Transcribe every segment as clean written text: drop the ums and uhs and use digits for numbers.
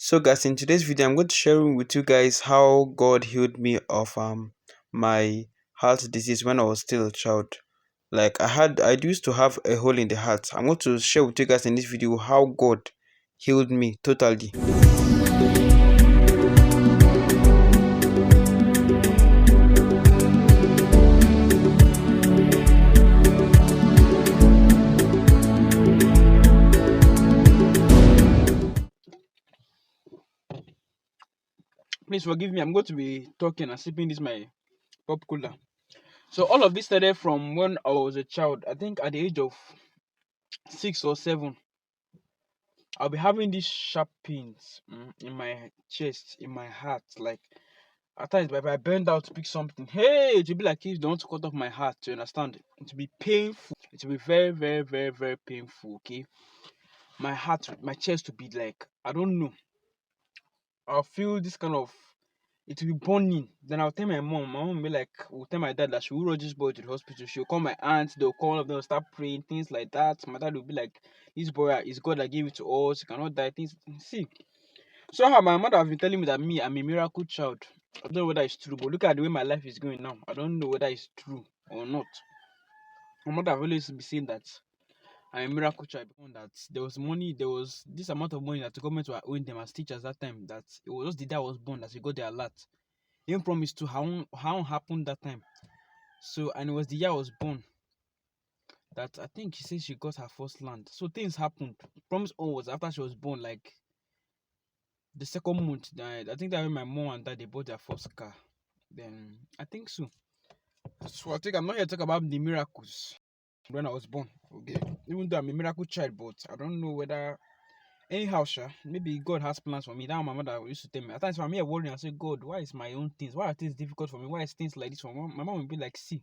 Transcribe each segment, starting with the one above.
So guys, in today's video, I'm going to share with you guys how God healed me of my heart disease when I was still a child. Like I used to have a hole in the heart. I'm going to share with you guys in this video how God healed me totally. Please forgive me. I'm going to be talking and sipping this my pop cooler. So all of this started from when I was a child. I think at the age of 6 or 7, I'll be having these sharp pains in my chest, in my heart. Like at times, if I bend out to pick something, hey, it will be like if they want to cut off my heart. You understand? It will be painful. It will be very, very, very, very painful. Okay, my heart, my chest will be like I don't know. I'll feel this kind of it will be burning. Then I'll tell my mom. My mom will be like, will tell my dad that she will rush this boy to the hospital. She'll call my aunt, they'll call all of them, start praying, things like that. My dad will be like, this boy is God that gave it to us, he cannot die. Things see. Somehow my mother has been telling me that me, I'm a miracle child. I don't know whether it's true, but look at the way my life is going now. I don't know whether it's true or not. My mother have always been saying that I'm a miracle child. That there was money, there was this amount of money that the government were owing them as teachers that time. That it was just the day I was born that she got their alert. Even promised to how happened that time. So and it was the year I was born that I think she said she got her first land. So things happened. Promise all was after she was born, like the second month. I think that when my mom and dad they bought their first car. Then I think so. So I think I'm not here to talk about the miracles when I was born. Okay. Even though I'm a miracle child, but I don't know whether anyhow, sure, maybe God has plans for me. That my mother used to tell me. At times I'm here worrying, I say, God, why is my own things? Why are things difficult for me? Why is things like this for me? My mom will be like, see,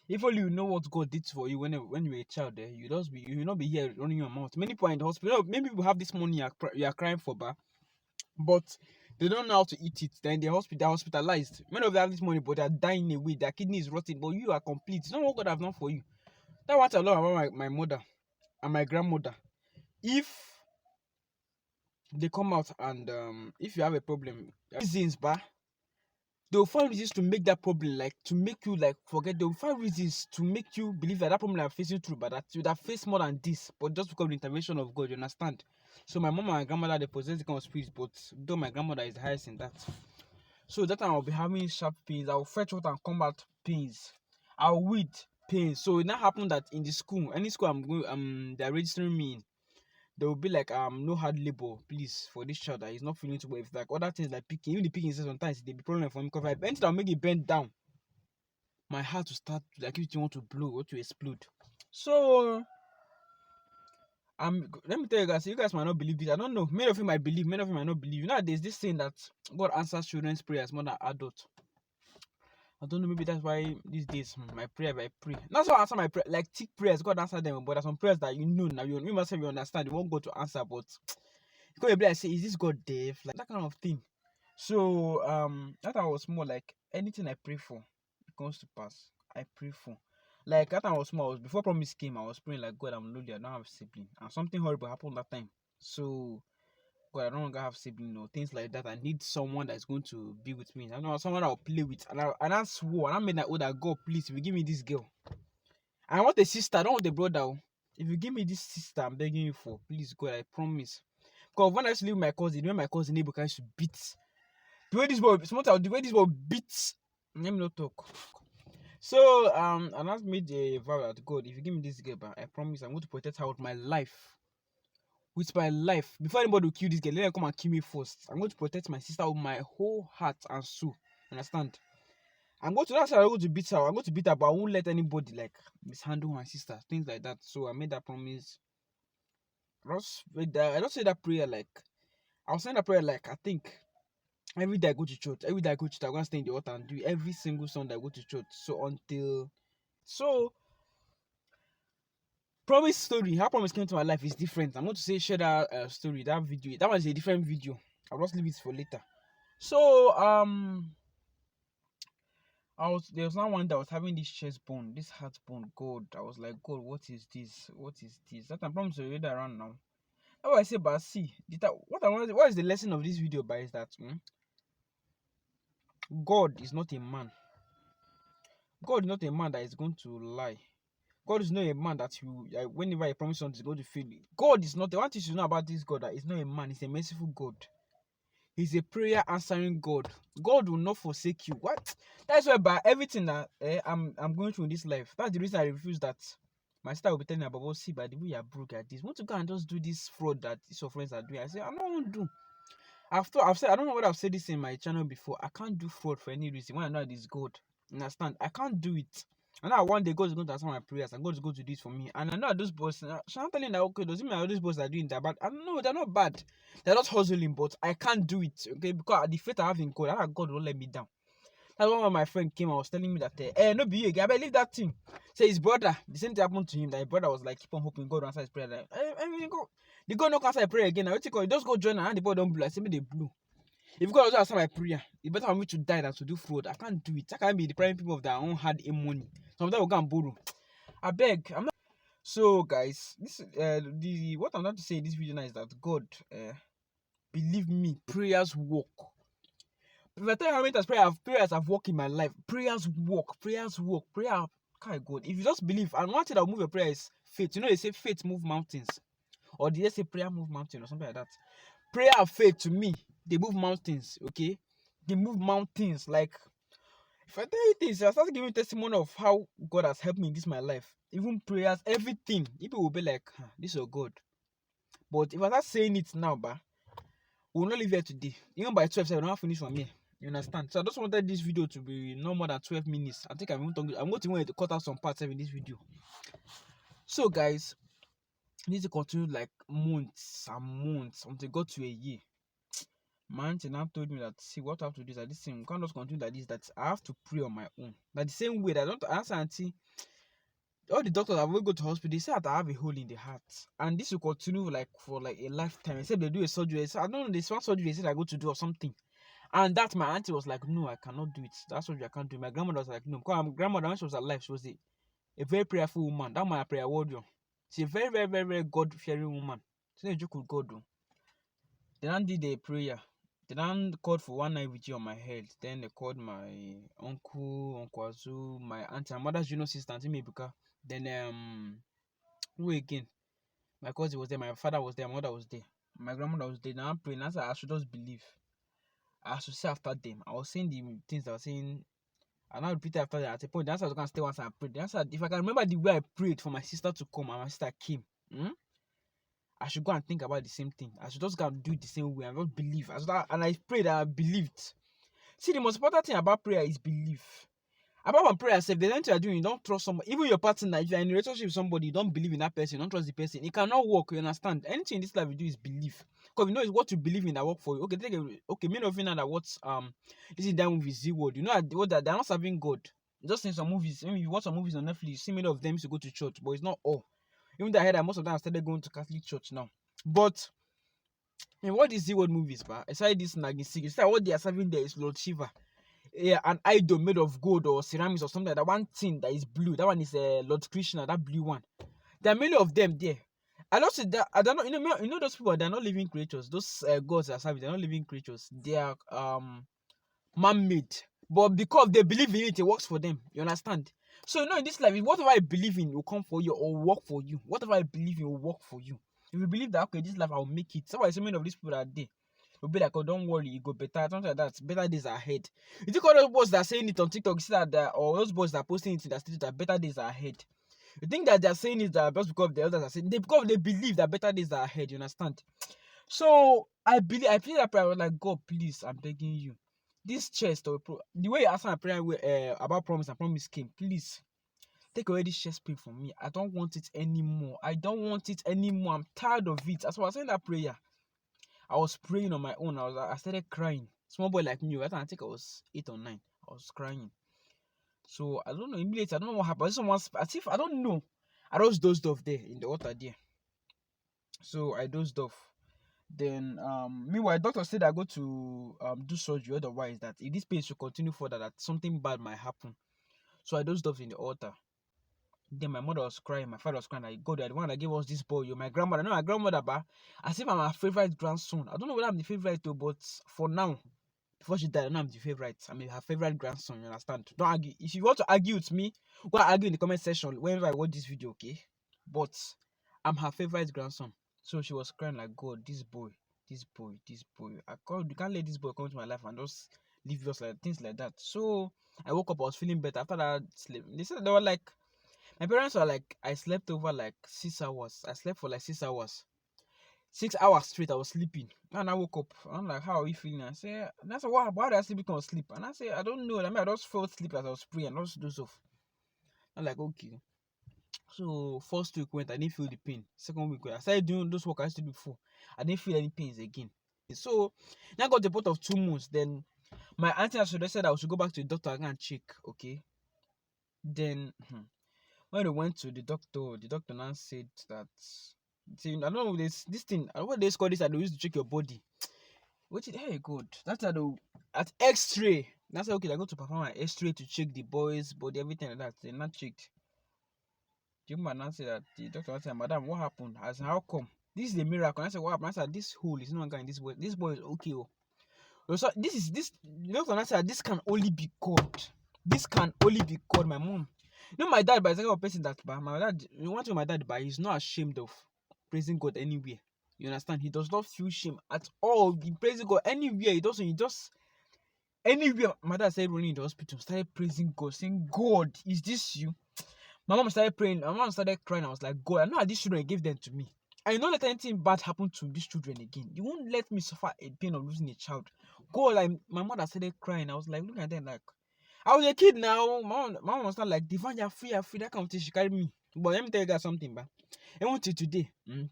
if only you know what God did for you when you were a child, you will not be here running your mouth. Many people are in the hospital. Many people have this money you are crying for, but they don't know how to eat it. Then they're hospitalized. Many of them have this money, but they're dying away. Their kidney is rotting, but you are complete. It's not what God have done for you. That's what I love about my mother and my grandmother. If they come out and if you have a problem, reasons, they'll find reasons to make that problem, like to make you like forget. They'll find reasons to make you believe that problem I'm facing through, but that you would have faced more than this, but just because of the intervention of God, you understand? So my mom and my grandmother they possess the kind of spirit, but though my grandmother is the highest in that. So that time I'll be having sharp pains. I'll fetch water and combat pains. I'll weed pains. So it now happened that in the school, any school I'm going, they're registering me in, they will be like, no hard labor, please, for this child that is not feeling too well. If like other things like picking, even the picking sometimes they be problem for me because if I bend down, make it bend down, my heart will start like if you want to blow or to explode. So let me tell you guys, you guys might not believe this. I don't know. Many of you might believe, many of you might not believe. You know, there's this saying that God answers children's prayers more than adults. I don't know, maybe that's why these days my prayer I pray. Not so answer my prayer like thick prayers, God answer them, but there's some prayers that you know now you must have you understand you won't go to answer, but because be like say, is this God deaf? Like that kind of thing. So that time was more like anything I pray for, it comes to pass. I pray for. Like that time was small, before promise came, I was praying like God, I'm lonely, I don't have a sibling. And something horrible happened that time. So God, I don't longer have sibling or things like that. I need someone that's going to be with me. I know someone I'll play with. And I swore, and I made that order, God, please, if you give me this girl. I want a sister, I don't want a brother. If you give me this sister, I'm begging you for, please, God, I promise. Because when I used to live with my cousin, when my cousin neighbor used to beat the way this boy beats, let me not talk. So and I made a vow that God, if you give me this girl, I promise I'm going to protect her with my life. With my life. Before anybody will kill this girl, let them come and kill me first. I'm going to protect my sister with my whole heart and soul. Understand? That's how I'm going to beat her. I'm going to beat her, but I won't let anybody like mishandle my sister. Things like that. So I made that promise. I don't say that prayer like I was saying that prayer like I think every day I go to church, I'm going to stay in the altar and do every single Sunday I go to church. So promise story, how promise came to my life is different. I'm going to share that story, that video. That was a different video. I'll just leave it for later. So there was not one that was having this chest bone, this heart bone. God, I was like, God, what is this? What is this? That I promise to read around now. How I say, but see, what is the lesson of this video, by is that God is not a man. God is not a man that is going to lie. God is not a man that you, whenever he promises something, is going to fail it. God is not. The one thing you know about this God, that is not a man. He's a merciful God. He's a prayer answering God. God will not forsake you. What? That's why by everything that I'm going through in this life, that's the reason I refuse that. My sister will be telling me about, see, by the way you're broke at this, want to go and just do this fraud that these your friends are doing. I say, I don't want to do. I've said, I don't know what I've said this in my channel before. I can't do fraud for any reason. When I know it is God, understand? I can't do it. And now one day God is going to answer my prayers and God is going to do this for me. And I know that those boys, so I'm telling you that, okay, doesn't mean that those boys are doing that bad. I know they're not bad. They're not hustling, but I can't do it. Okay, because the faith I have in God, I know God won't let me down. That's why when my friend came and was telling me that, no be you again, I believe that thing. Say his brother, the same thing happened to him. That his brother was like, keep on hoping God will answer his prayer. Like, I mean, go, the God not answer a prayer again. I wait till just go join and the boy don't blue. I say me they blue. If God also answer my prayer, it's better for me to die than to do fraud. I can't do it. I can't be depriving people of their own hard earned money. Sometimes we'll go and borrow. I beg. I'm not. So guys, this the what I'm trying to say in this video now is that God, believe me, prayers work. If I tell you how many times prayers have worked in my life, prayers work. Prayer. Kind God. If you just believe, and one thing that will move your prayer is faith. You know they say faith move mountains, or did they say prayer move mountain or something like that? Prayer and faith to me, they move mountains. Okay, they move mountains. Like if I tell you this, I start giving testimony of how God has helped me in this my life. Even prayers, everything. People will be like, this is your God. But if I start saying it now, we will not live here today. Even by 12, I will not finish from here. You understand? So I just wanted this video to be no more than 12 minutes. I think I'm going to cut out some parts in this video. So guys, I need to continue like months and months until it got to a year. My auntie now told me that, see, what I have to do is that this thing, we can't just continue like this, that I have to pray on my own. That the same way that I don't ask auntie, all the doctors that will go to hospital, they say that I have a hole in the heart. And this will continue like for like a lifetime. Except they do a surgery. So I don't know, this one surgery they said I go to do or something. And that my auntie was like, no, I cannot do it. That's what I can't do. My grandmother was like, no. Because my grandmother, when she was alive, she was a very prayerful woman. That my prayer warrior. She's a very, very, very, very God-fearing woman. She didn't joke with God though. They then did a prayer. They then called for one night vigil on my head. Then they called my uncle, Uncle Azu, my auntie, my mother's junior sister, Auntie Mebuka. Then who again? My cousin was there, my father was there, my mother was there, my grandmother was there. Now I'm praying. I said I should just believe. I should say after them. I was saying the things I was saying. I now repeat after that. At a point, the answer was going to stay once I prayed. The answer, if I can remember the way I prayed for my sister to come and my sister came, I should go and think about the same thing. I should just go and do it the same way and just believe. And I prayed and I believed. See, the most important thing about prayer is belief. Apart from prayer, if there's anything you're doing, you don't trust somebody. Even your partner, if you're in a relationship with somebody, you don't believe in that person, you don't trust the person. It cannot work, you understand? Anything in this life you do is belief. Because you know it's what you believe in that work for you. Okay, many of you know that what's this is that movie Z World. You know that they're not serving God. Just in some movies, you watch some movies on Netflix, you see many of them used to go to church, but it's not all. Even though I heard that most of them have started going to Catholic church now. But in what is Z World movies, aside this nagging secret, what they are serving there is Lord Shiva. Yeah, an idol made of gold or ceramics or something like that. One thing that is blue, that one is Lord Krishna, that blue one. There are many of them there. I don't see that. I don't know. You know those people. They're not living creatures. Those gods that are serving, they're not living creatures. They are man-made. But because they believe in it, it works for them. You understand? So in this life, whatever I believe in will come for you or work for you. Whatever I believe in will work for you. If you believe that, okay, this life I'll make it. So many of these people are there will be like, oh, don't worry, you go better, something like that. Better days are ahead. You think all those boys that are saying it on TikTok, see that, or those boys that are posting it in the street that better days are ahead. You think that they're saying it that just because the elders are saying because they believe that better days are ahead, you understand? So I feel that prayer. I was like, God, please, I'm begging you. This chest or the way you asked my prayer about promise and promise came, please take away this chest pain from me. I don't want it anymore. I'm tired of it. That's why I was saying that prayer. I was praying on my own. I started crying. Small boy like me, I think I was 8 or 9. I was crying. So I don't know. Immediately, I don't know what happened. As if I don't know. I just dozed off there in the water there. So I dozed off. Then meanwhile, doctor said I go to do surgery. Otherwise, that if this pain should continue further, that something bad might happen. So I dozed off in the water. Then my mother was crying, my father was crying, like, God, you're the one that gave us this boy. You're my grandmother. No, my grandmother, but as if I'm her favorite grandson. I don't know whether I'm the favorite though, but for now, before she died, I know I'm the favorite. I mean, her favorite grandson. You understand? Don't argue. If you want to argue with me, go and argue in the comment section whenever I watch this video, okay? But I'm her favorite grandson. So she was crying like, God, this boy, this boy, this boy. You can't let this boy come to my life and just leave us like things like that. So I woke up, I was feeling better. After that sleep, they said they were like, my parents were like, I slept over like 6 hours. I slept for like 6 hours. 6 hours straight, I was sleeping. And I woke up. I'm like, how are you feeling? I say, and I said, why did I sleep on sleep? And I say, I don't know. I mean, I just felt sleep as I was praying and just do stuff. I'm like, okay. So first week went, I didn't feel the pain. Second week went, I started doing those work I used to do before. I didn't feel any pains again. So then I got the part of 2 months. Then my auntie suggested I should go back to the doctor and check. Okay. Then when I went to the doctor now said that, see, I don't know this thing. I don't know what they call this. I they used to check your body. Which is, hey, good. That's at X-ray. That's okay. I go to perform an X-ray to check the boy's body, everything like that. They're not checked. The woman now said that the doctor said, Madam, what happened? I said, how come? This is a miracle. I said, what happened? I said, this hole is no longer in this boy. This boy is okay. Oh. So this. The doctor now said, this can only be God. This can only be God. My mom. You know, my dad, by the kind of person that, my dad, you want to my dad, but he's not ashamed of praising God anywhere. You understand? He does not feel shame at all. He praises God anywhere. He doesn't. He just anywhere. My dad started running in the hospital, started praising God, saying, God, is this you? My mom started praying. My mom started crying. I was like, God, I know how these children gave them to me. I don't let anything bad happen to these children again. You won't let me suffer a pain of losing a child. God, like my mother started crying. I was like, looking at them like, I was a kid now. My mom was not like, Divine, you're free, you're free. That kind of thing. She carried me. But let me tell you guys something, but even till today, my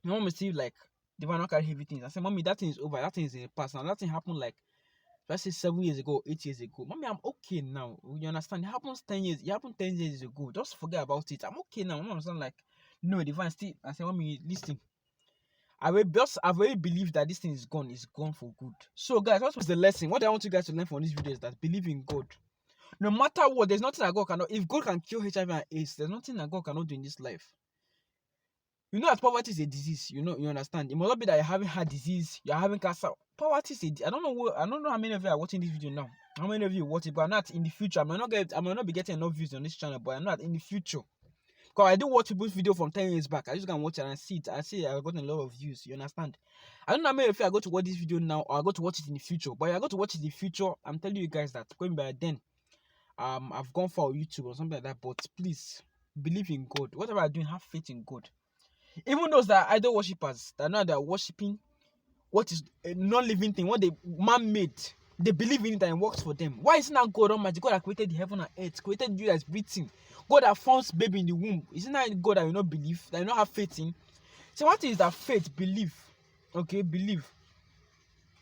mom is still like, Divine, not carry heavy things. I said, Mommy, that thing is over. That thing is in the past. Now, that thing happened like, let's say 7 years ago, 8 years ago. Mommy, I'm okay now. You understand? It happens 10 years. It happened 10 years ago. Just forget about it. I'm okay now. My mom was not like, no, Divine, still. I said, Mommy, listen. I've already believed that this thing is gone for good. So, guys, what was the lesson? What I want you guys to learn from this video is that believe in God. No matter what, there's nothing that God cannot. If God can cure HIV and AIDS, there's nothing that God cannot do in this life. You know that poverty is a disease. You know, you understand. It must not be that you're having heart disease, you're having cancer. Poverty is I don't know how many of you are watching this video now. How many of you watch it, but I'm not in the future. I might not be getting enough views on this channel, but I'm not in the future. Because I do watch people's video from 10 years back. I just can watch it and see it. I see I got a lot of views. You understand? I don't know how many of you are going to watch this video now or I go to watch it in the future. But you're going to watch it in the future. I'm telling you guys that going by then, I've gone for YouTube or something like that. But please believe in God. Whatever you're doing, have faith in God. Even those that are idol worshippers, that know they're worshipping what is a non-living thing, what they man-made, they believe in it and it works for them. Why isn't that God Almighty? God that created the heaven and earth, created you as breathing. God that forms baby in the womb. Isn't that God that you not believe, that you not have faith in? So what is that faith? Believe. Okay, believe.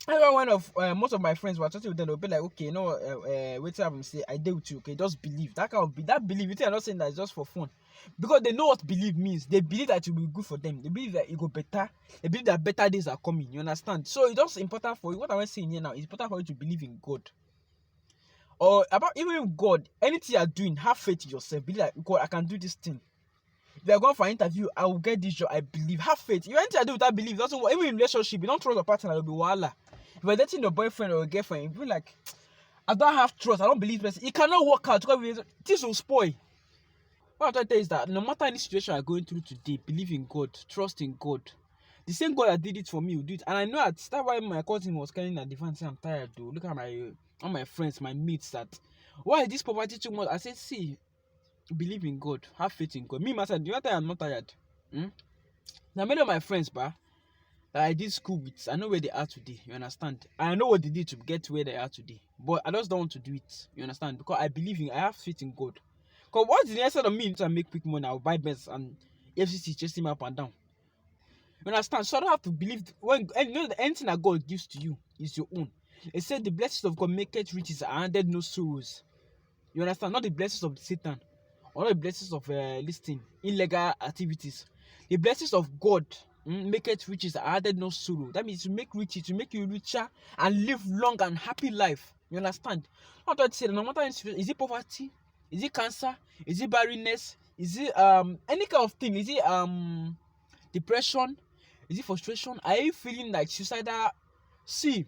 One of most of my friends were talking with them, they'll be like, okay, you know, wait till I say I dare with you, okay, just believe. That kind of that belief. You think I'm not saying that it's just for fun, because they know what believe means. They believe that it will be good for them. They believe that it go better. They believe that better days are coming. You understand? So it's just important for you. What I'm saying here now is important for you to believe in God. Or about even God, anything you're doing, have faith in yourself. Believe that God, I can do this thing. If you're going for an interview, I will get this job. I believe. Have faith. If anything I do without belief, doesn't work. Even in relationship, you don't trust your partner, it'll be wala. If you're dating your boyfriend or your girlfriend, you feel like, I don't have trust, I don't believe this person. It cannot work out because this will spoil. What I'm trying to tell you is that no matter any situation you're going through today, believe in God, trust in God. The same God that did it for me will do it. And I know that's why my cousin was carrying a defense saying, I'm tired though. Look at all my friends, my mates that, why is this poverty too much? I said, see, believe in God, have faith in God. Me myself, do you know that I'm not tired? Now many of my friends, that I did school with, I know where they are today. You understand? I know what they did to get where they are today, but I just don't want to do it. You understand? Because I have faith in God. Because what's the answer of me to make quick money? I'll buy bets and FCC chasing me up and down. You understand? So I don't have to believe anything that God gives to you is your own. It said the blessings of God make it riches and added no sorrows. You understand? Not the blessings of Satan, or not the blessings of listing illegal activities. The blessings of God make it riches and added no sorrow. That means to make riches, to make you richer and live long and happy life. You understand? I'm trying to say, no matter is it poverty, is it cancer, is it barrenness, Is it any kind of thing? Is it depression? Is it frustration? Are you feeling like suicidal? See,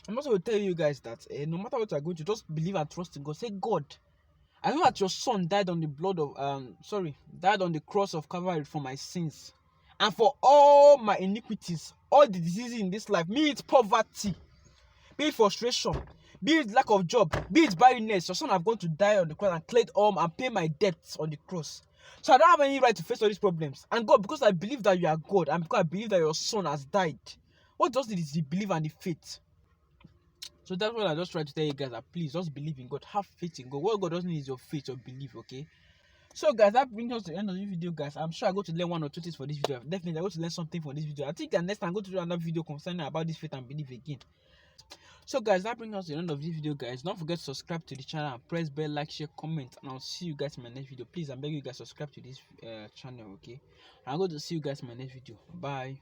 I'm also going to tell you guys that no matter what you're going to, just believe and trust in God. Say, God, I know that your son died on the died on the cross of Calvary for my sins and for all my iniquities, all the diseases in this life, be it poverty, be it frustration, be it lack of job, be it barrenness. Your son have gone to die on the cross and cleared all and pay my debts on the cross. So I don't have any right to face all these problems. And God, because I believe that you are God, and because I believe that your son has died, what does it is the belief and the faith. So that's what I just try to tell you guys, that please just believe in God, have faith in God. What God doesn't need is your faith or belief, okay? So guys, that brings us to the end of this video, guys. I'm sure I go to learn 1 or 2 things for this video. Definitely I go to learn something from this video. I think that next time I go to do another video concerning about this faith and belief again. So guys, that brings us to the end of this video, guys. Don't forget to subscribe to the channel and press bell, like, share, comment, and I'll see you guys in my next video. Please, I'm begging you guys subscribe to this channel, okay? I'm going to see you guys in my next video. Bye.